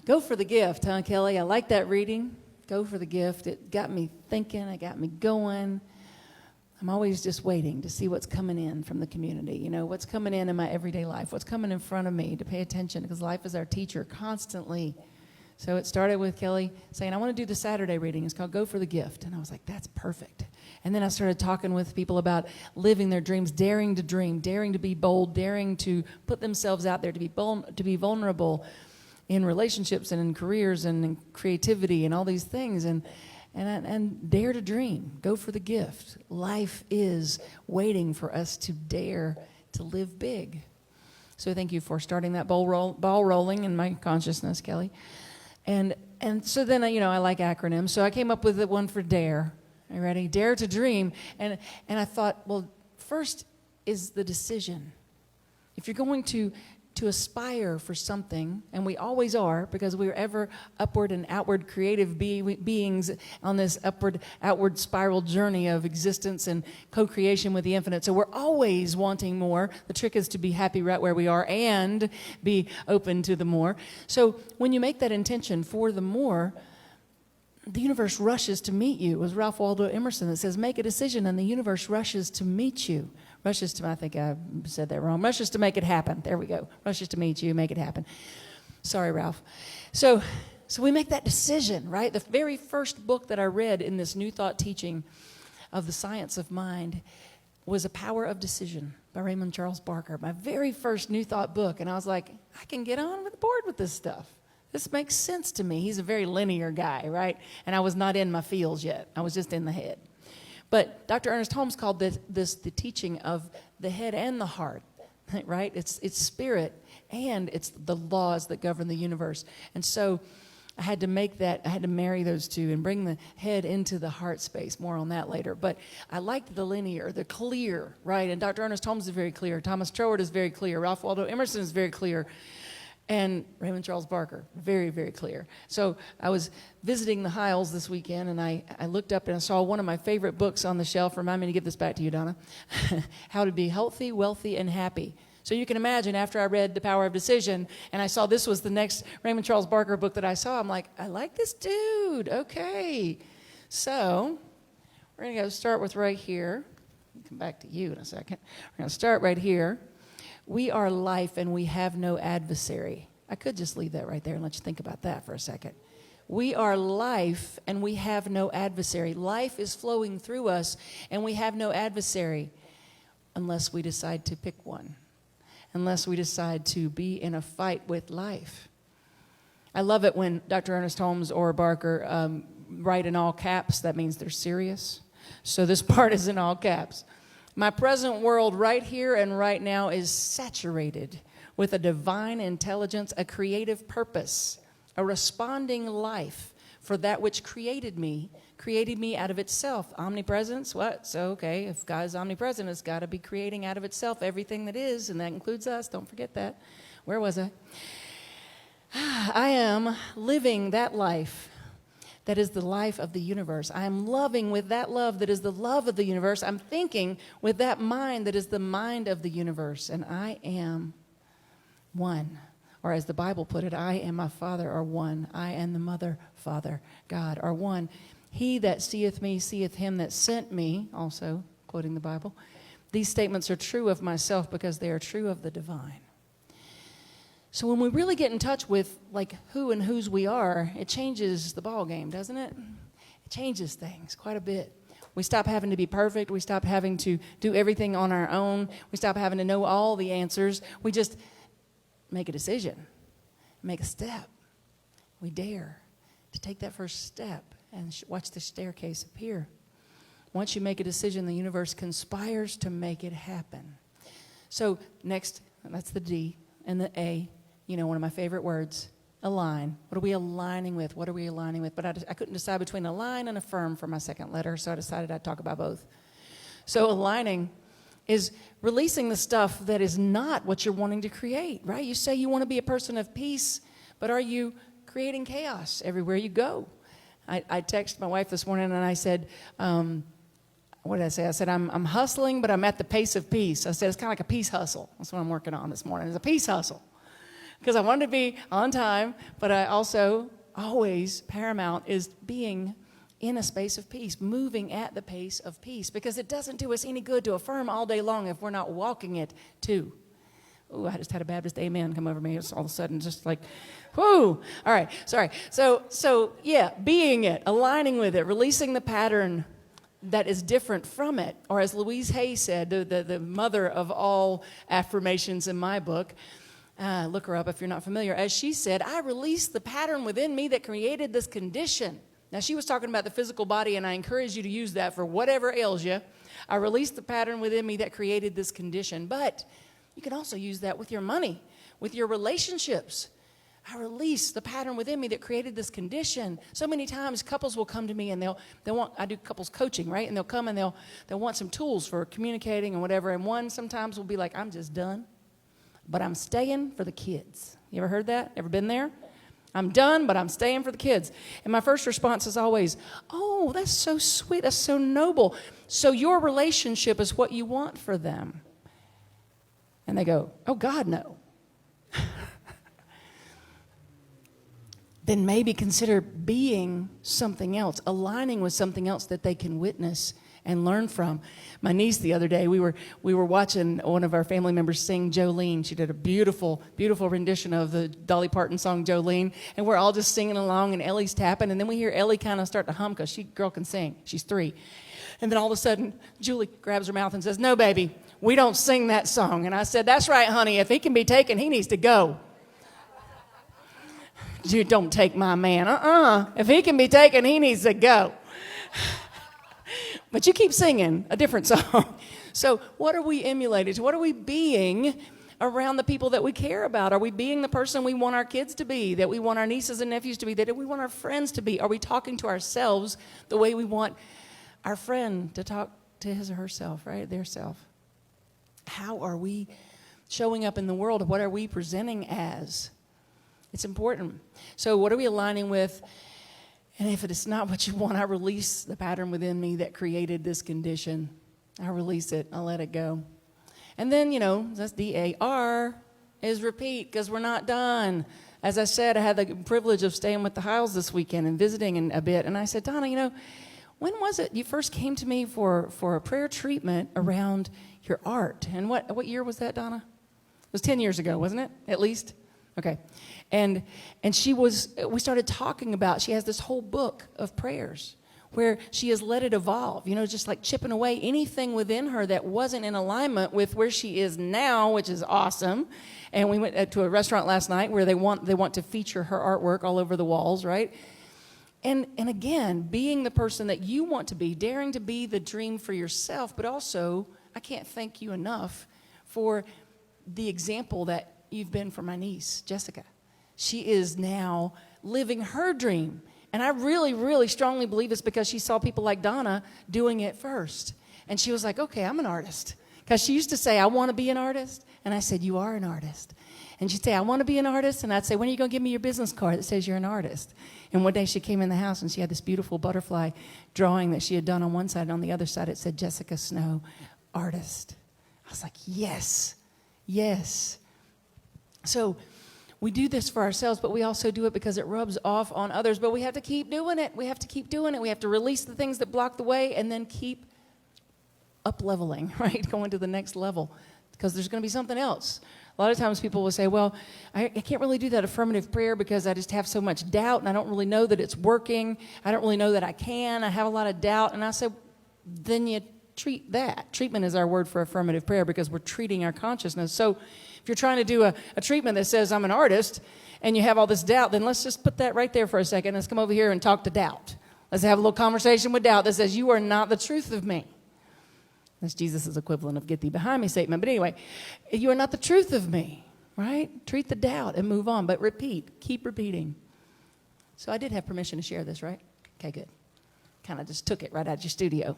Go for the gift, huh, Kelly? I like that reading. Go for the gift. It got me thinking. It got me going. I'm always just waiting to see what's coming in from the community. You know, what's coming in my everyday life, what's coming in front of me, to pay attention, because life is our teacher constantly. So it started with Kelly saying, I want to do the Saturday reading. It's called Go for the Gift. And I was like, that's perfect. And then I started talking with people about living their dreams, daring to dream, daring to be bold, daring to put themselves out there, to be vulnerable in relationships and in careers and in creativity and all these things. And dare to dream. Go for the gift. Life is waiting for us to dare to live big. So thank you for starting that ball rolling in my consciousness, Kelly. And so then, I like acronyms. So I came up with the one for DARE. Are you ready? Dare to dream. And I thought, well, first is the decision. If you're going to aspire for something, and we always are, because we're ever upward and outward creative beings on this outward spiral journey of existence and co-creation with the infinite. So we're always wanting more. The trick is to be happy right where we are and be open to the more. So when you make that intention for the more, the universe rushes to meet you. It was Ralph Waldo Emerson that says, make a decision and the universe rushes to meet you. Rushes to, I think I said that wrong. Rushes to make it happen. There we go. Rushes to meet you, make it happen. Sorry, Ralph. So we make that decision, right? The very first book that I read in this New Thought teaching of the science of mind was A Power of Decision by Raymond Charles Barker. My very first New Thought book. And I was like, I can get on with the board with this stuff. This makes sense to me. He's a very linear guy, right? And I was not in my fields yet. I was just in the head. But Dr. Ernest Holmes called this the teaching of the head and the heart, right? It's spirit and it's the laws that govern the universe. And so I had to marry those two and bring the head into the heart space. More on that later. But I liked the linear, the clear, right? And Dr. Ernest Holmes is very clear. Thomas Troward is very clear. Ralph Waldo Emerson is very clear. And Raymond Charles Barker, very, very clear. So I was visiting the Hiles this weekend, and I looked up and I saw one of my favorite books on the shelf. Remind me to give this back to you, Donna. How to Be Healthy, Wealthy, and Happy. So you can imagine, after I read The Power of Decision, and I saw this was the next Raymond Charles Barker book that I saw, I'm like, I like this dude. Okay. So we're going to go start with right here. I'll come back to you in a second. We're going to start right here. We are life and we have no adversary. I could just leave that right there and let you think about that for a second. We are life and we have no adversary. Life is flowing through us and we have no adversary unless we decide to pick one, unless we decide to be in a fight with life. I love it when Dr. Ernest Holmes or Barker write in all caps. That means they're serious. So this part is in all caps. My present world right here and right now is saturated with a divine intelligence, a creative purpose, a responding life for that which created me out of itself. Omnipresence, what? So, okay, if God is omnipresent, it's got to be creating out of itself everything that is, and that includes us. Don't forget that. Where was I? I am living that life. That is the life of the universe. I am loving with that love that is the love of the universe. I'm thinking with that mind that is the mind of the universe. And I am one. Or as the Bible put it, I and my Father are one. I and the Mother, Father, God are one. He that seeth me, seeth him that sent me, also quoting the Bible. These statements are true of myself because they are true of the divine. So when we really get in touch with like who and whose we are, it changes the ball game, doesn't it? It changes things quite a bit. We stop having to be perfect. We stop having to do everything on our own. We stop having to know all the answers. We just make a decision, make a step. We dare to take that first step and watch the staircase appear. Once you make a decision, the universe conspires to make it happen. So next, that's the D and the A. You know, one of my favorite words, align. What are we aligning with? What are we aligning with? But I couldn't decide between align and affirm for my second letter, so I decided I'd talk about both. So aligning is releasing the stuff that is not what you're wanting to create, right? You say you want to be a person of peace, but are you creating chaos everywhere you go? I texted my wife this morning and I said, what did I say? I said, I'm hustling, but I'm at the pace of peace. I said, it's kind of like a peace hustle. That's what I'm working on this morning, is a peace hustle. because I wanted to be on time, but I also always paramount is being in a space of peace, moving at the pace of peace, because it doesn't do us any good to affirm all day long if we're not walking it too. Ooh, I just had a Baptist amen come over me. It's all of a sudden just like, whoo. All right, sorry. So yeah, being it, aligning with it, releasing the pattern that is different from it. Or as Louise Hay said, the mother of all affirmations in my book, look her up if you're not familiar, as she said, I released the pattern within me that created this condition. Now, she was talking about the physical body, and I encourage you to use that for whatever ails you. I released the pattern within me that created this condition. But you can also use that with your money, with your relationships. I release the pattern within me that created this condition. So many times couples will come to me and they'll want, I do couples coaching, right? And they'll come and they'll want some tools for communicating and whatever. And one sometimes will be like, I'm just done, but I'm staying for the kids. You ever heard that? Ever been there? I'm done, but I'm staying for the kids. And my first response is always, oh, that's so sweet. That's so noble. So your relationship is what you want for them. And they go, oh, God, no. Then maybe consider being something else, aligning with something else that they can witness and learn from. My niece the other day, we were watching one of our family members sing Jolene. She did a beautiful, beautiful rendition of the Dolly Parton song Jolene, and we're all just singing along, and Ellie's tapping, and then we hear Ellie kind of start to hum because girl can sing. She's 3. And then all of a sudden, Julie grabs her mouth and says, no, baby, we don't sing that song. And I said, that's right, honey. If he can be taken, he needs to go. You don't take my man. If he can be taken, he needs to go. But you keep singing a different song. So what are we emulating? What are we being around the people that we care about? Are we being the person we want our kids to be, that we want our nieces and nephews to be, that we want our friends to be? Are we talking to ourselves the way we want our friend to talk to his or herself, right? Their self. How are we showing up in the world? What are we presenting as? It's important. So what are we aligning with? And if it is not what you want, I release the pattern within me that created this condition. I release it. I let it go. And then, that's DAR is repeat, because we're not done. As I said, I had the privilege of staying with the Hiles this weekend and visiting a bit. And I said, Donna, when was it you first came to me for a prayer treatment around your art? And what year was that, Donna? It was 10 years ago, wasn't it? At least? Okay. And we started talking about, she has this whole book of prayers where she has let it evolve, just like chipping away anything within her that wasn't in alignment with where she is now, which is awesome. And we went to a restaurant last night where they want to feature her artwork all over the walls, right? And again, being the person that you want to be, daring to be the dream for yourself, but also, I can't thank you enough for the example that you've been for my niece, Jessica. She is now living her dream. And I really, really strongly believe it's because she saw people like Donna doing it first. And she was like, okay, I'm an artist. Because she used to say, I want to be an artist. And I said, you are an artist. And she'd say, I want to be an artist. And I'd say, when are you going to give me your business card that says you're an artist? And one day she came in the house and she had this beautiful butterfly drawing that she had done on one side. And on the other side it said, Jessica Snow, artist. I was like, yes, yes. So we do this for ourselves, but we also do it because it rubs off on others. But we have to keep doing it. We have to keep doing it. We have to release the things that block the way and then keep up-leveling, right? Going to the next level, because there's going to be something else. A lot of times people will say, well, I can't really do that affirmative prayer because I just have so much doubt and I don't really know that it's working. I don't really know that I can. I have a lot of doubt. And I said, then you treat that. Treatment is our word for affirmative prayer because we're treating our consciousness. So if you're trying to do a treatment that says I'm an artist and you have all this doubt, then let's just put that right there for a second. Let's come over here and talk to doubt. Let's have a little conversation with doubt that says you are not the truth of me. That's Jesus' equivalent of get thee behind me statement. But anyway, you are not the truth of me, right? Treat the doubt and move on, but repeat. Keep repeating. So I did have permission to share this, right? Okay, good. Kind of just took it right out of your studio.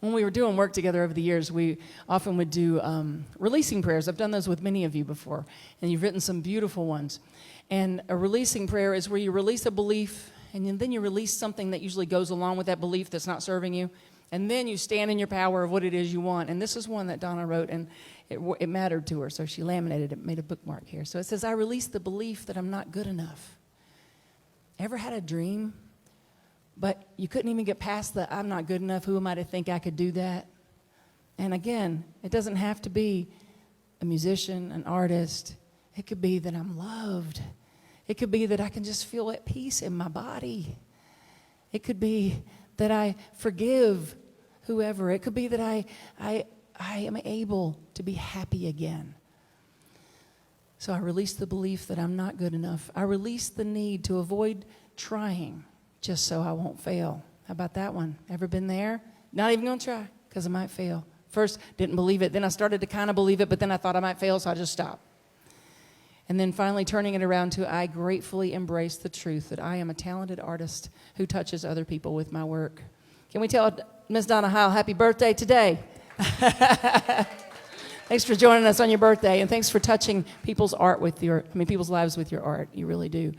When we were doing work together over the years, we often would do releasing prayers. I've done those with many of you before, and you've written some beautiful ones. And a releasing prayer is where you release a belief, and then you release something that usually goes along with that belief that's not serving you. And then you stand in your power of what it is you want. And this is one that Donna wrote, and it mattered to her, so she laminated it, made a bookmark here. So it says, I release the belief that I'm not good enough. Ever had a dream, but you couldn't even get past the I'm not good enough, who am I to think I could do that? And again, it doesn't have to be a musician, an artist. It could be that I'm loved. It could be that I can just feel at peace in my body. It could be that I forgive whoever. It could be that I am able to be happy again. So I release the belief that I'm not good enough. I release the need to avoid trying just so I won't fail. How about that one? Ever been there? Not even going to try because I might fail. First, didn't believe it. Then I started to kind of believe it, but then I thought I might fail, so I just stopped. And then finally turning it around to I gratefully embrace the truth that I am a talented artist who touches other people with my work. Can we tell Ms. Donna Heil happy birthday today? Thanks for joining us on your birthday, and thanks for touching people's lives with your art. You really do.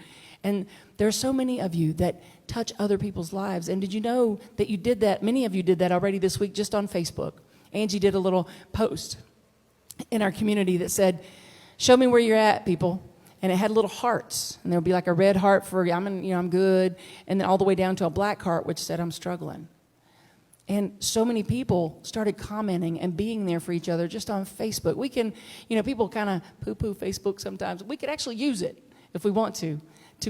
And there are so many of you that touch other people's lives. And did you know that you did that? Many of you did that already this week just on Facebook. Angie did a little post in our community that said, show me where you're at, people. And it had little hearts. And there would be like a red heart for, I'm good. And then all the way down to a black heart, which said, I'm struggling. And so many people started commenting and being there for each other just on Facebook. We can, people kind of poo-poo Facebook sometimes. We could actually use it if we want to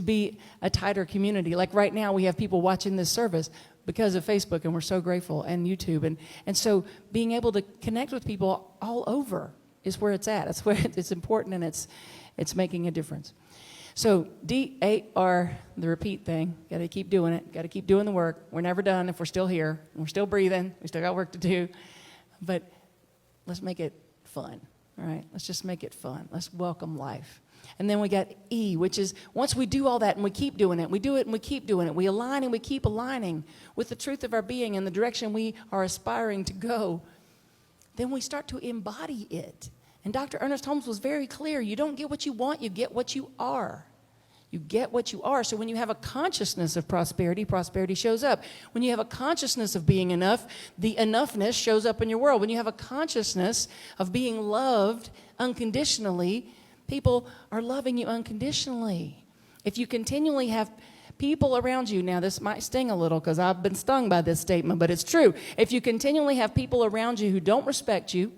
be a tighter community. Like right now, we have people watching this service because of Facebook, and we're so grateful, and YouTube. And so being able to connect with people all over is where it's at. It's where it's important, and it's making a difference. So DAR, the repeat thing, got to keep doing it, got to keep doing the work. We're never done if we're still here. We're still breathing. We still got work to do. But let's make it fun, all right? Let's just make it fun. Let's welcome life. And then we got E, which is once we do all that and we keep doing it, we do it and we keep doing it. We align and we keep aligning with the truth of our being and the direction we are aspiring to go. Then we start to embody it. And Dr. Ernest Holmes was very clear. You don't get what you want, you get what you are. You get what you are. So when you have a consciousness of prosperity, prosperity shows up. When you have a consciousness of being enough, the enoughness shows up in your world. When you have a consciousness of being loved unconditionally, people are loving you unconditionally. If you continually have people around you, now this might sting a little because I've been stung by this statement, but it's true. If you continually have people around you who don't respect you,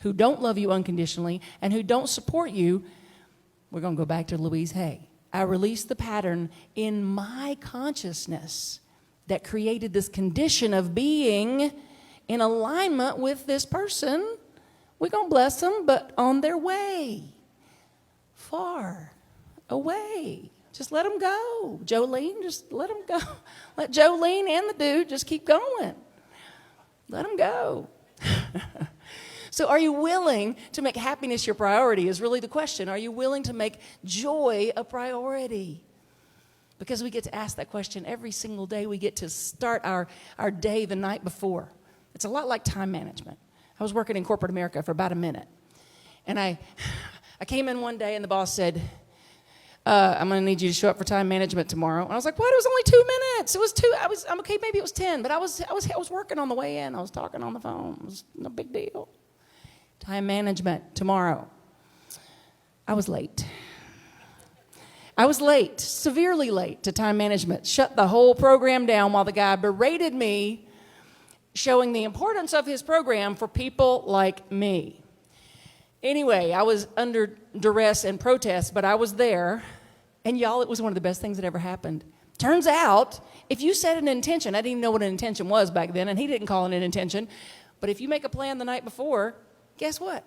who don't love you unconditionally, and who don't support you, we're going to go back to Louise Hay. I released the pattern in my consciousness that created this condition of being in alignment with this person. We're going to bless them, but on their way, far away. Just let them go. Jolene, just let them go. Let Jolene and the dude just keep going. Let them go. So are you willing to make happiness your priority is really the question. Are you willing to make joy a priority? Because we get to ask that question every single day. We get to start our day the night before. It's a lot like time management. I was working in corporate America for about a minute. And I came in one day and the boss said, I'm going to need you to show up for time management tomorrow. And I was like, what? It was only 2 minutes. It was 2. I'm okay, maybe it was 10. But I was working on the way in. I was talking on the phone. It was no big deal. Time management tomorrow. I was late. Severely late to time management. Shut the whole program down while the guy berated me, showing the importance of his program for people like me. Anyway, I was under duress and protest, but I was there. And y'all, it was one of the best things that ever happened. Turns out, if you set an intention, I didn't even know what an intention was back then, and he didn't call it an intention, but if you make a plan the night before, guess what?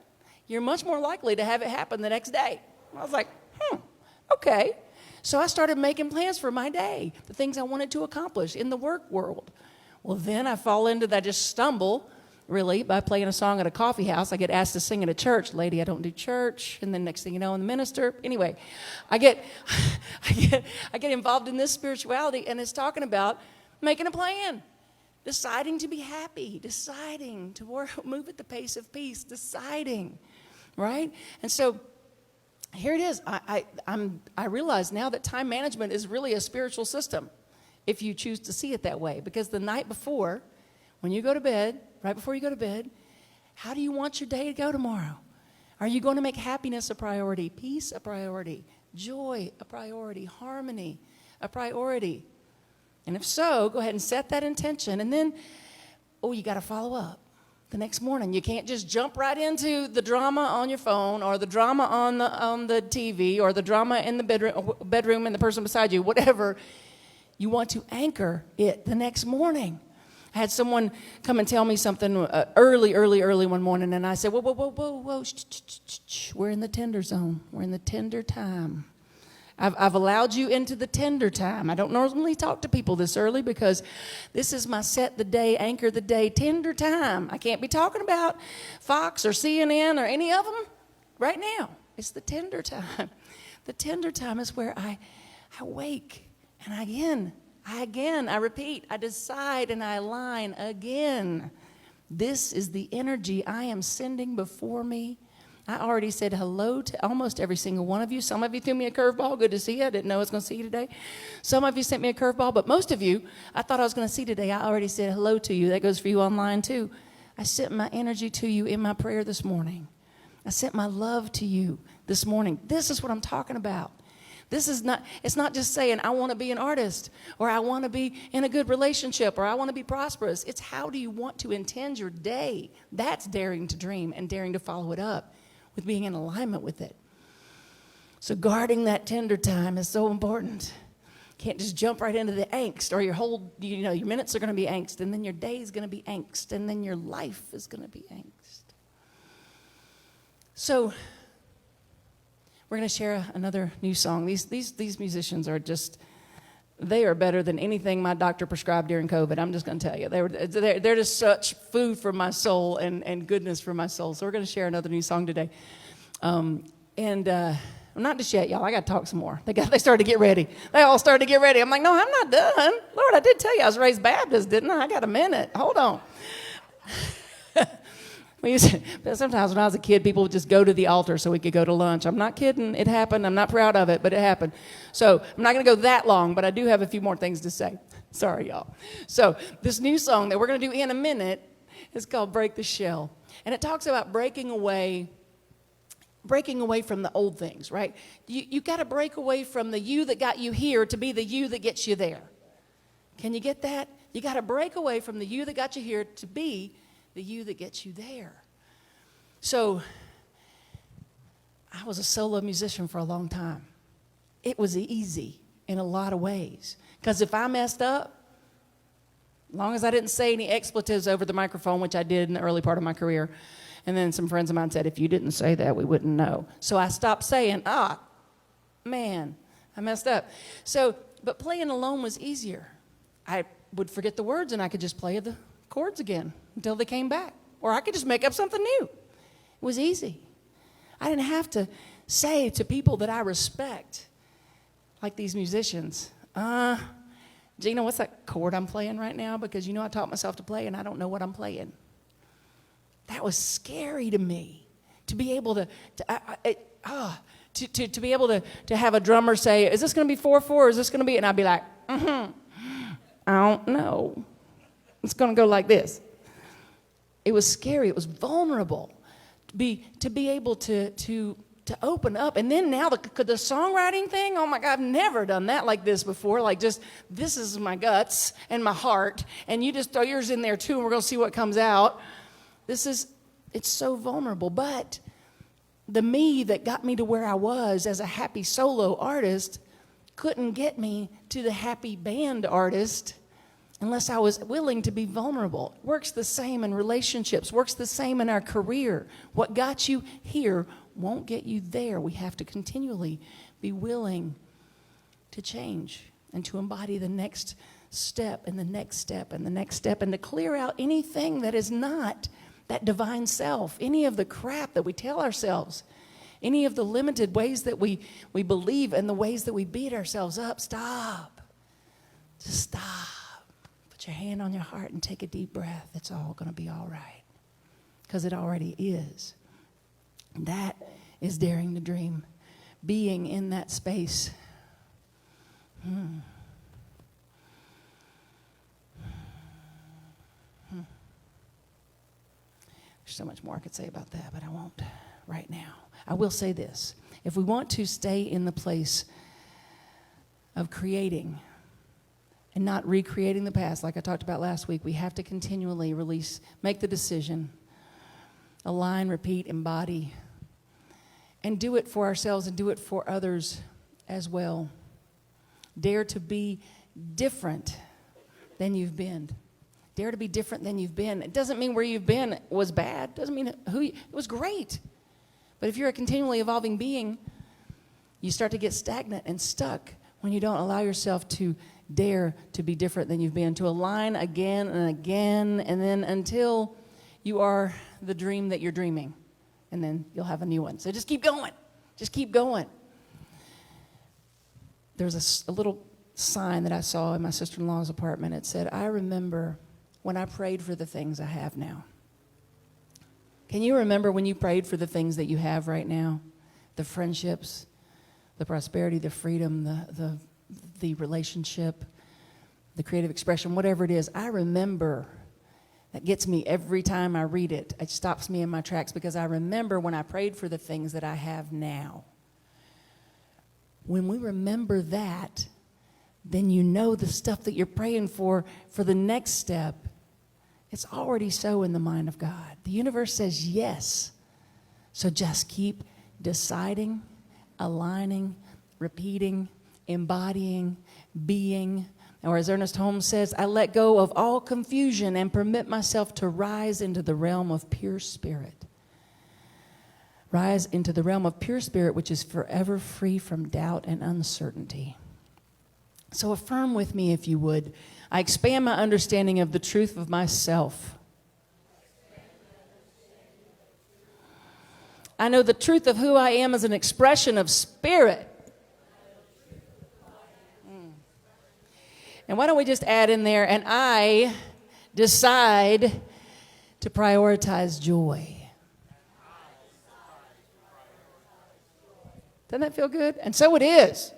You're much more likely to have it happen the next day. I was like, okay. So I started making plans for my day, the things I wanted to accomplish in the work world. Well, then I fall into that, just stumble, really, by playing a song at a coffee house. I get asked to sing at a church. Lady, I don't do church. And then next thing you know, I'm the minister. Anyway, I get involved in this spirituality, and it's talking about making a plan. Deciding to be happy, deciding to move at the pace of peace, deciding, right? And so here it is. I realize now that time management is really a spiritual system if you choose to see it that way. Because the night before, when you go to bed, right before you go to bed, how do you want your day to go tomorrow? Are you going to make happiness a priority, peace a priority, joy a priority, harmony a priority? And if so, go ahead and set that intention. And then, you got to follow up the next morning. You can't just jump right into the drama on your phone or the drama on the TV or the drama in the bedroom and the person beside you, whatever. You want to anchor it the next morning. I had someone come and tell me something early one morning, and I said, whoa, shh, we're in the tender zone. We're in the tender time. I've allowed you into the tender time. I don't normally talk to people this early because this is my set the day, anchor the day, tender time. I can't be talking about Fox or CNN or any of them right now. It's the tender time. The tender time is where I wake, and I repeat, I decide and I align again. This is the energy I am sending before me. I already said hello to almost every single one of you. Some of you threw me a curveball. Good to see you. I didn't know I was going to see you today. Some of you sent me a curveball, but most of you, I thought I was going to see today. I already said hello to you. That goes for you online too. I sent my energy to you in my prayer this morning. I sent my love to you this morning. This is what I'm talking about. It's not just saying I want to be an artist or I want to be in a good relationship or I want to be prosperous. It's how do you want to intend your day? That's daring to dream and daring to follow it up with being in alignment with it. So guarding that tender time is so important. Can't just jump right into the angst, or your minutes are going to be angst, and then your day is going to be angst, and then your life is going to be angst. So we're going to share another new song. These musicians are they are better than anything my doctor prescribed during COVID. I'm just going to tell you. They're just such food for my soul and goodness for my soul. So we're going to share another new song today. Not just yet, y'all. I got to talk some more. They started to get ready. They all started to get ready. I'm like, no, I'm not done. Lord, I did tell you I was raised Baptist, didn't I? I got a minute. Hold on. But sometimes when I was a kid, people would just go to the altar so we could go to lunch. I'm not kidding. It happened. I'm not proud of it, but it happened. So I'm not going to go that long, but I do have a few more things to say. Sorry, y'all. So this new song that we're going to do in a minute is called Break the Shell. And it talks about breaking away from the old things, right? You got to break away from the you that got you here to be the you that gets you there. Can you get that? You got to break away from the you that got you here to be the you that gets you there. So I was a solo musician for a long time. It was easy in a lot of ways. Because if I messed up, as long as I didn't say any expletives over the microphone, which I did in the early part of my career, and then some friends of mine said, if you didn't say that, we wouldn't know. So I stopped saying, man, I messed up. But playing alone was easier. I would forget the words and I could just play the chords again until they came back. Or I could just make up something new. It was easy. I didn't have to say to people that I respect, like these musicians, Gina, what's that chord I'm playing right now? Because I taught myself to play and I don't know what I'm playing. That was scary to me, to be able to be able to have a drummer say, is this going to be 4/4 or is this going to be, and I'd be like, I don't know. It's going to go like this. It was scary. It was vulnerable to be able to open up. And then now the songwriting thing, oh my God, I've never done that like this before. Like just, this is my guts and my heart. And you just throw yours in there too and we're going to see what comes out. It's so vulnerable. But the me that got me to where I was as a happy solo artist couldn't get me to the happy band artist unless I was willing to be vulnerable. It works the same in relationships, works the same in our career. What got you here won't get you there. We have to continually be willing to change and to embody the next step and the next step and the next step, and to clear out anything that is not that divine self, any of the crap that we tell ourselves, any of the limited ways that we believe and the ways that we beat ourselves up. Stop. Just stop. Put your hand on your heart and take a deep breath. It's all going to be all right. Because it already is. And that is daring to dream. Being in that space. There's so much more I could say about that, but I won't right now. I will say this. If we want to stay in the place of creating and not recreating the past, like I talked about last week, we have to continually make the decision, align, repeat, embody, and do it for ourselves and do it for others as well. Dare to be different than you've been. Dare to be different than you've been. It doesn't mean where you've been was bad. It doesn't mean it was great. But if you're a continually evolving being, you start to get stagnant and stuck when you don't allow yourself to dare to be different than you've been, to align again and again, and then until you are the dream that you're dreaming. And then you'll have a new one. So just keep going. Just keep going. There's a little sign that I saw in my sister-in-law's apartment. It said, I remember when I prayed for the things I have now. Can you remember when you prayed for the things that you have right now? The friendships, the prosperity, the freedom, the relationship, the creative expression, whatever it is. I remember. That gets me every time I read it. It stops me in my tracks because I remember when I prayed for the things that I have now. When we remember that, then you know the stuff that you're praying for the next step, it's already so in the mind of God. The universe says yes. So just keep deciding, aligning, repeating, embodying, being. Or as Ernest Holmes says, I let go of all confusion and permit myself to rise into the realm of pure spirit. Rise into the realm of pure spirit, which is forever free from doubt and uncertainty. So affirm with me, if you would. I expand my understanding of the truth of myself. I know the truth of who I am as an expression of spirit. And why don't we just add in there, and I decide to prioritize joy. Doesn't that feel good? And so it is.